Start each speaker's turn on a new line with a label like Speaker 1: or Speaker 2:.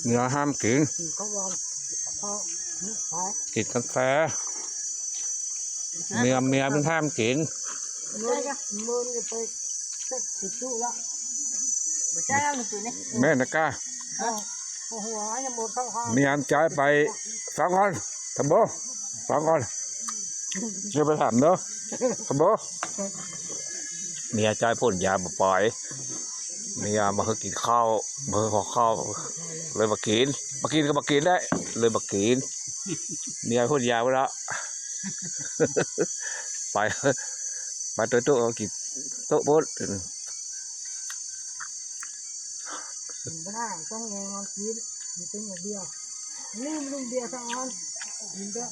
Speaker 1: เนื้อห้ามกินกินกาแฟเมียมันห้ามกินแม่นะก้าเมียใจไปฟังก่อนทำโบฟังก่อนเดี๋ยวไปถามเนาะทำโบเมียใจพ่นยาบ่ปล่อยเมียมาให้กินข้าวมาให้ขอข้าวเลยมากินก็มากินได้เลยมากินเมียพ่นยาไปแล้วไปโต๊ะกินโต๊ะโบ๊ท
Speaker 2: บ้าต้องเองเอากินมันเป็นอย่างเดียวนี่มันเบียร์สักอันกินได้